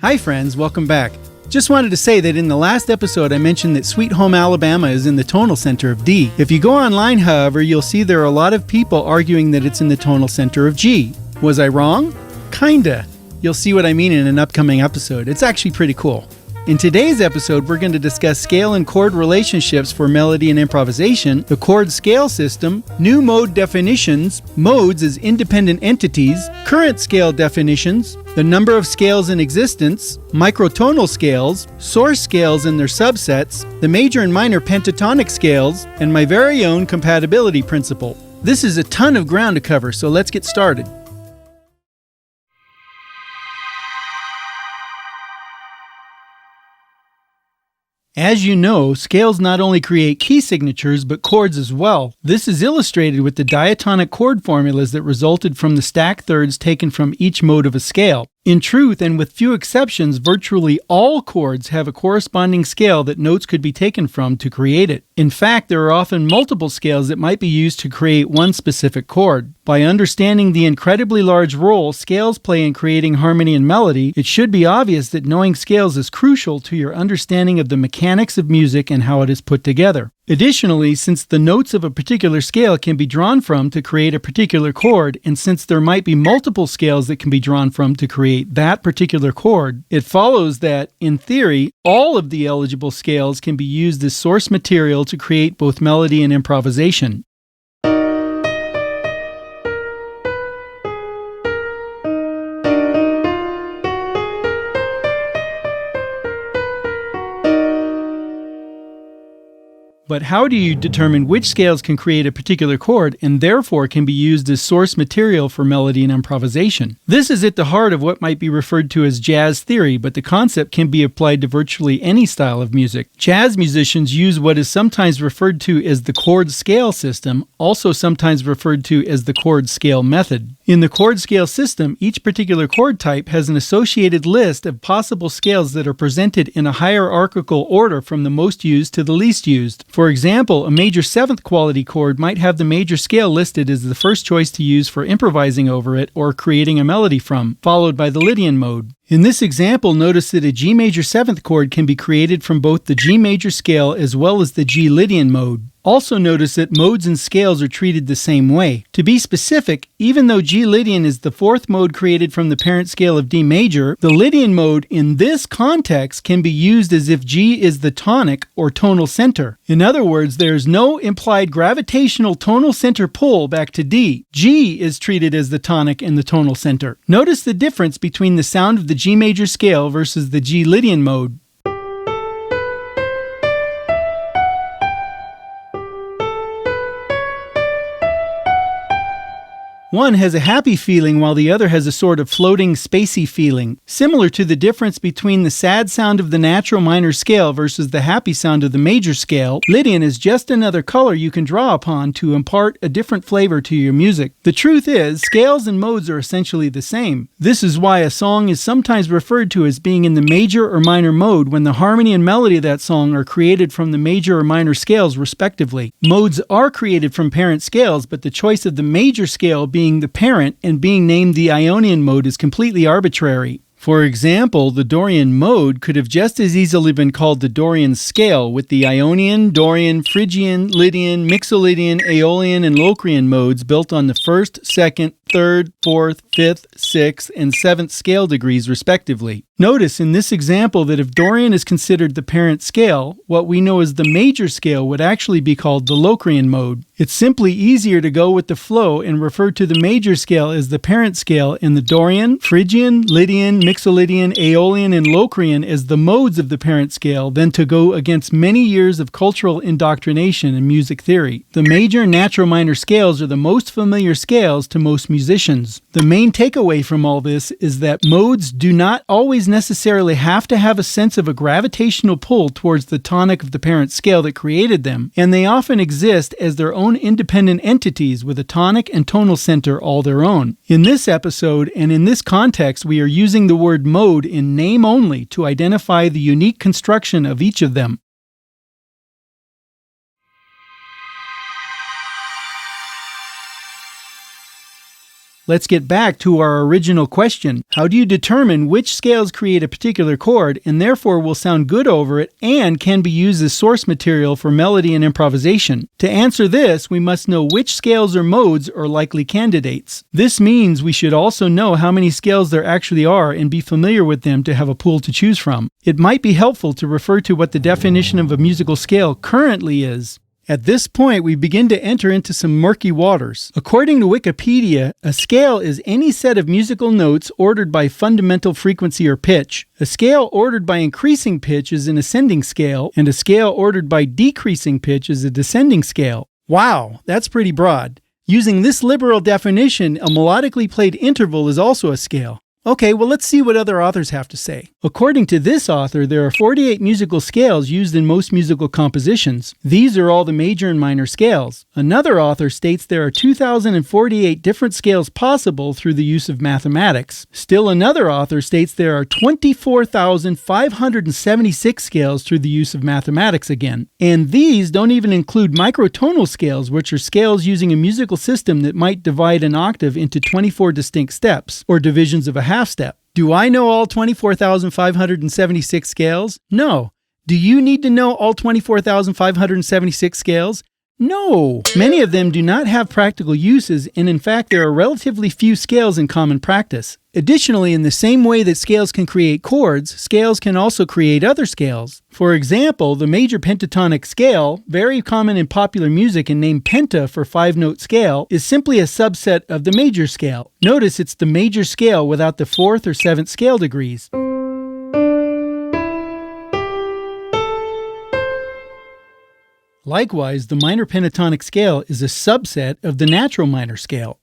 Hi friends, welcome back. Just wanted to say that in the last episode I mentioned that Sweet Home Alabama is in the tonal center of D. If you go online, however, you'll see there are a lot of people arguing that it's in the tonal center of G. Was I wrong? Kinda. You'll see what I mean in an upcoming episode. It's actually pretty cool. In today's episode, we're going to discuss scale and chord relationships for melody and improvisation, the chord-scale system, new mode definitions, modes as independent entities, current scale definitions, the number of scales in existence, microtonal scales, source scales and their subsets, the major and minor pentatonic scales, and my very own compatibility principle. This is a ton of ground to cover, so let's get started. As you know, scales not only create key signatures, but chords as well. This is illustrated with the diatonic chord formulas that resulted from the stack thirds taken from each mode of a scale. In truth, and with few exceptions, virtually all chords have a corresponding scale that notes could be taken from to create it. In fact, there are often multiple scales that might be used to create one specific chord. By understanding the incredibly large role scales play in creating harmony and melody, it should be obvious that knowing scales is crucial to your understanding of the mechanics of music and how it is put together. Additionally, since the notes of a particular scale can be drawn from to create a particular chord, and since there might be multiple scales that can be drawn from to create that particular chord, it follows that, in theory, all of the eligible scales can be used as source material to create both melody and improvisation. But how do you determine which scales can create a particular chord and therefore can be used as source material for melody and improvisation? This is at the heart of what might be referred to as jazz theory, but the concept can be applied to virtually any style of music. Jazz musicians use what is sometimes referred to as the chord-scale system, also sometimes referred to as the chord-scale method. In the chord-scale system, each particular chord type has an associated list of possible scales that are presented in a hierarchical order from the most used to the least used. For example, a major 7th quality chord might have the major scale listed as the first choice to use for improvising over it or creating a melody from, followed by the Lydian mode. In this example, notice that a G major 7th chord can be created from both the G major scale as well as the G Lydian mode. Also notice that modes and scales are treated the same way. To be specific, even though G Lydian is the 4th mode created from the parent scale of D major, the Lydian mode in this context can be used as if G is the tonic or tonal center. In other words, there is no implied gravitational tonal center pull back to D. G is treated as the tonic in the tonal center. Notice the difference between the sound of the G major scale versus the G Lydian mode. One has a happy feeling while the other has a sort of floating, spacey feeling. Similar to the difference between the sad sound of the natural minor scale versus the happy sound of the major scale, Lydian is just another color you can draw upon to impart a different flavor to your music. The truth is, scales and modes are essentially the same. This is why a song is sometimes referred to as being in the major or minor mode when the harmony and melody of that song are created from the major or minor scales respectively. Modes are created from parent scales, but the choice of the major scale being the parent and being named the Ionian mode is completely arbitrary. For example, the Dorian mode could have just as easily been called the Dorian scale, with the Ionian, Dorian, Phrygian, Lydian, Mixolydian, Aeolian, and Locrian modes built on the 1st, 2nd, 3rd, 4th, 5th, 6th, and 7th scale degrees respectively. Notice in this example that if Dorian is considered the parent scale, what we know as the major scale would actually be called the Locrian mode. It's simply easier to go with the flow and refer to the major scale as the parent scale and the Dorian, Phrygian, Lydian, Mixolydian, Aeolian, and Locrian as the modes of the parent scale than to go against many years of cultural indoctrination in music theory. The major and natural minor scales are the most familiar scales to most musicians. The main takeaway from all this is that modes do not always necessarily have to have a sense of a gravitational pull towards the tonic of the parent scale that created them, and they often exist as their own independent entities with a tonic and tonal center all their own. In this episode and in this context, we are using the word mode in name only to identify the unique construction of each of them. Let's get back to our original question. How do you determine which scales create a particular chord and therefore will sound good over it and can be used as source material for melody and improvisation? To answer this, we must know which scales or modes are likely candidates. This means we should also know how many scales there actually are and be familiar with them to have a pool to choose from. It might be helpful to refer to what the definition of a musical scale currently is. At this point, we begin to enter into some murky waters. According to Wikipedia, a scale is any set of musical notes ordered by fundamental frequency or pitch. A scale ordered by increasing pitch is an ascending scale, and a scale ordered by decreasing pitch is a descending scale. Wow, that's pretty broad. Using this liberal definition, a melodically played interval is also a scale. Okay, well, let's see what other authors have to say. According to this author, there are 48 musical scales used in most musical compositions. These are all the major and minor scales. Another author states there are 2,048 different scales possible through the use of mathematics. Still another author states there are 24,576 scales through the use of mathematics again. And these don't even include microtonal scales, which are scales using a musical system that might divide an octave into 24 distinct steps, or divisions of a half step. Do I know all 24,576 scales? No. Do you need to know all 24,576 scales? No. Many of them do not have practical uses, and in fact, there are relatively few scales in common practice. Additionally, in the same way that scales can create chords, scales can also create other scales. For example, the major pentatonic scale, very common in popular music and named penta for 5-note scale, is simply a subset of the major scale. Notice it's the major scale without the 4th or 7th scale degrees. Likewise, the minor pentatonic scale is a subset of the natural minor scale.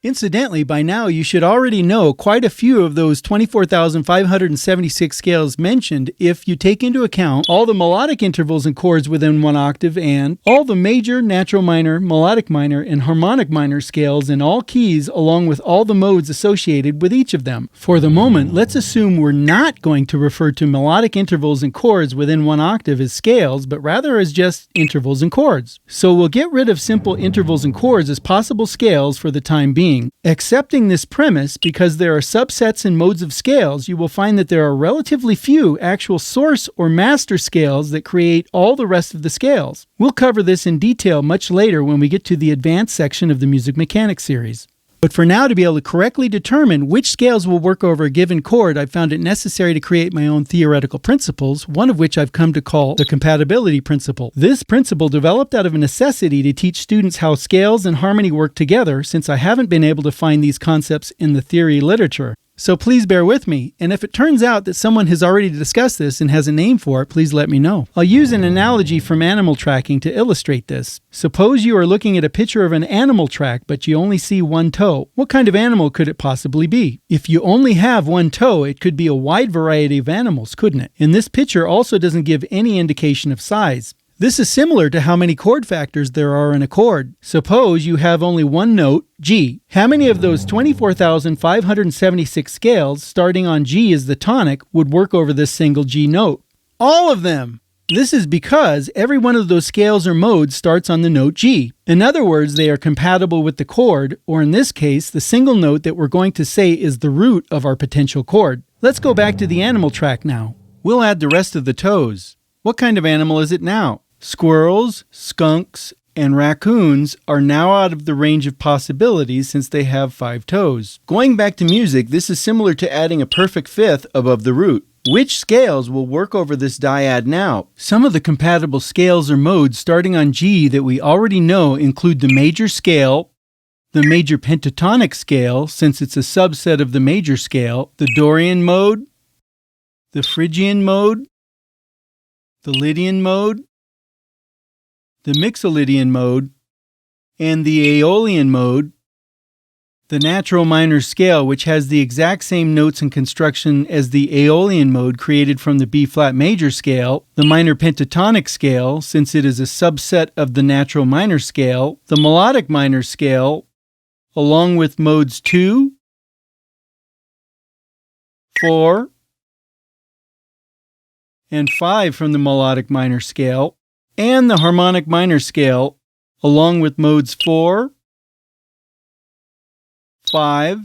Incidentally, by now you should already know quite a few of those 24,576 scales mentioned if you take into account all the melodic intervals and chords within one octave and all the major, natural minor, melodic minor, and harmonic minor scales in all keys along with all the modes associated with each of them. For the moment, let's assume we're not going to refer to melodic intervals and chords within one octave as scales, but rather as just intervals and chords. So we'll get rid of simple intervals and chords as possible scales for the time being. Accepting this premise, because there are subsets and modes of scales, you will find that there are relatively few actual source or master scales that create all the rest of the scales. We'll cover this in detail much later when we get to the advanced section of the music mechanics series. But for now, to be able to correctly determine which scales will work over a given chord, I've found it necessary to create my own theoretical principles, one of which I've come to call the compatibility principle. This principle developed out of a necessity to teach students how scales and harmony work together, since I haven't been able to find these concepts in the theory literature. So please bear with me, and if it turns out that someone has already discussed this and has a name for it, please let me know. I'll use an analogy from animal tracking to illustrate this. Suppose you are looking at a picture of an animal track, but you only see one toe. What kind of animal could it possibly be? If you only have one toe, it could be a wide variety of animals, couldn't it? And this picture also doesn't give any indication of size. This is similar to how many chord factors there are in a chord. Suppose you have only one note, G. How many of those 24,576 scales starting on G as the tonic would work over this single G note? All of them! This is because every one of those scales or modes starts on the note G. In other words, they are compatible with the chord, or in this case, the single note that we're going to say is the root of our potential chord. Let's go back to the animal track now. We'll add the rest of the toes. What kind of animal is it now? Squirrels, skunks, and raccoons are now out of the range of possibilities since they have 5 toes. Going back to music, this is similar to adding a perfect fifth above the root. Which scales will work over this dyad now? Some of the compatible scales or modes starting on G that we already know include the major scale, the major pentatonic scale, since it's a subset of the major scale, the Dorian mode, the Phrygian mode, the Lydian mode, the Mixolydian mode, and the Aeolian mode, the natural minor scale, which has the exact same notes and construction as the Aeolian mode created from the B-flat major scale, the minor pentatonic scale, since it is a subset of the natural minor scale, the melodic minor scale, along with modes 2, 4, and 5 from the melodic minor scale, and the harmonic minor scale, along with modes 4, 5,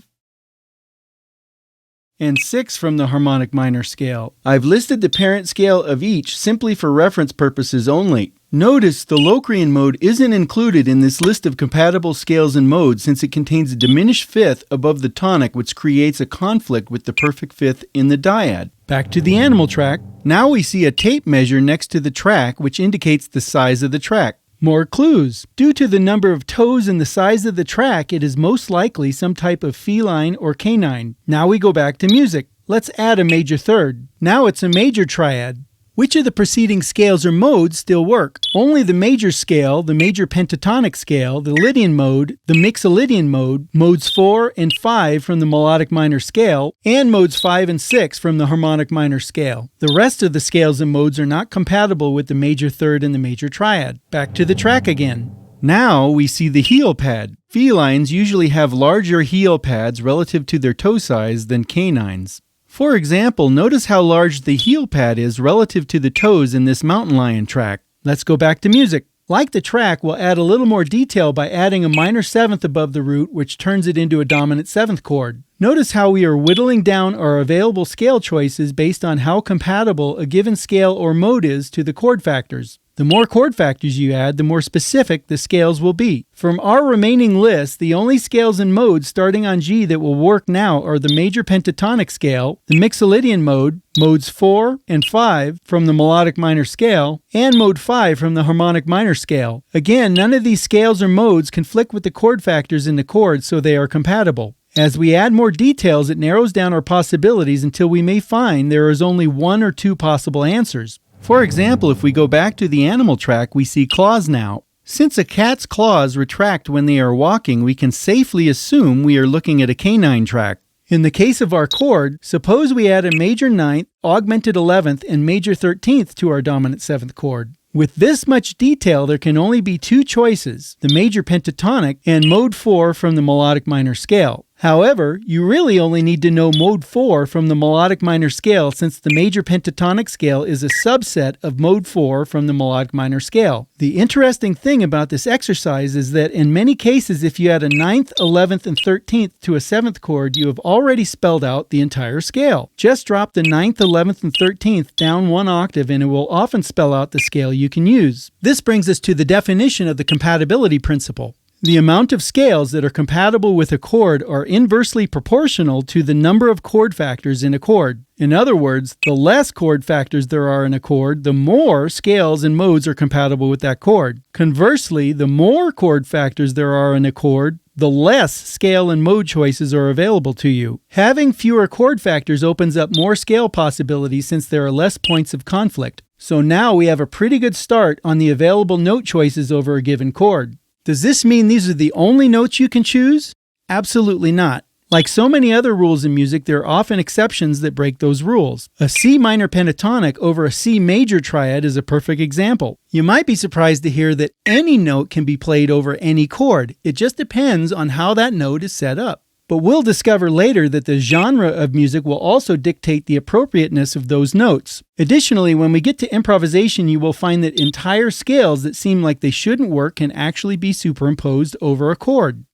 and 6 from the harmonic minor scale. I've listed the parent scale of each simply for reference purposes only. Notice the Locrian mode isn't included in this list of compatible scales and modes since it contains a diminished fifth above the tonic, which creates a conflict with the perfect fifth in the dyad. Back to the animal track. Now we see a tape measure next to the track, which indicates the size of the track. More clues. Due to the number of toes and the size of the track, it is most likely some type of feline or canine. Now we go back to music. Let's add a major third. Now it's a major triad. Which of the preceding scales or modes still work? Only the major scale, the major pentatonic scale, the Lydian mode, the Mixolydian mode, modes 4 and 5 from the melodic minor scale, and modes 5 and 6 from the harmonic minor scale. The rest of the scales and modes are not compatible with the major third and the major triad. Back to the track again. Now we see the heel pad. Felines usually have larger heel pads relative to their toe size than canines. For example, notice how large the heel pad is relative to the toes in this mountain lion track. Let's go back to music. Like the track, we'll add a little more detail by adding a minor seventh above the root, which turns it into a dominant seventh chord. Notice how we are whittling down our available scale choices based on how compatible a given scale or mode is to the chord factors. The more chord factors you add, the more specific the scales will be. From our remaining list, the only scales and modes starting on G that will work now are the major pentatonic scale, the Mixolydian mode, modes 4 and 5 from the melodic minor scale, and mode 5 from the harmonic minor scale. Again, none of these scales or modes conflict with the chord factors in the chord, so they are compatible. As we add more details, it narrows down our possibilities until we may find there is only one or two possible answers. For example, if we go back to the animal track, we see claws now. Since a cat's claws retract when they are walking, we can safely assume we are looking at a canine track. In the case of our chord, suppose we add a major ninth, augmented 11th, and major 13th to our dominant 7th chord. With this much detail, there can only be two choices, the major pentatonic and mode 4 from the melodic minor scale. However, you really only need to know mode 4 from the melodic minor scale since the major pentatonic scale is a subset of mode 4 from the melodic minor scale. The interesting thing about this exercise is that in many cases, if you add a 9th, 11th, and 13th to a 7th chord, you have already spelled out the entire scale. Just drop the 9th, 11th, and 13th down one octave and it will often spell out the scale you can use. This brings us to the definition of the compatibility principle. The amount of scales that are compatible with a chord are inversely proportional to the number of chord factors in a chord. In other words, the less chord factors there are in a chord, the more scales and modes are compatible with that chord. Conversely, the more chord factors there are in a chord, the less scale and mode choices are available to you. Having fewer chord factors opens up more scale possibilities since there are less points of conflict. So now we have a pretty good start on the available note choices over a given chord. Does this mean these are the only notes you can choose? Absolutely not. Like so many other rules in music, there are often exceptions that break those rules. A C minor pentatonic over a C major triad is a perfect example. You might be surprised to hear that any note can be played over any chord. It just depends on how that note is set up. But we'll discover later that the genre of music will also dictate the appropriateness of those notes. Additionally, when we get to improvisation, you will find that entire scales that seem like they shouldn't work can actually be superimposed over a chord.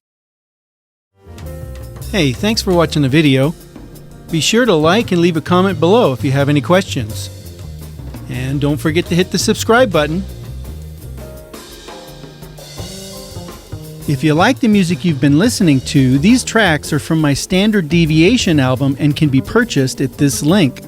Hey, thanks for watching the video. Be sure to like and leave a comment below if you have any questions. And don't forget to hit the subscribe button. If you like the music you've been listening to, these tracks are from my standard Deviation album and can be purchased at this link.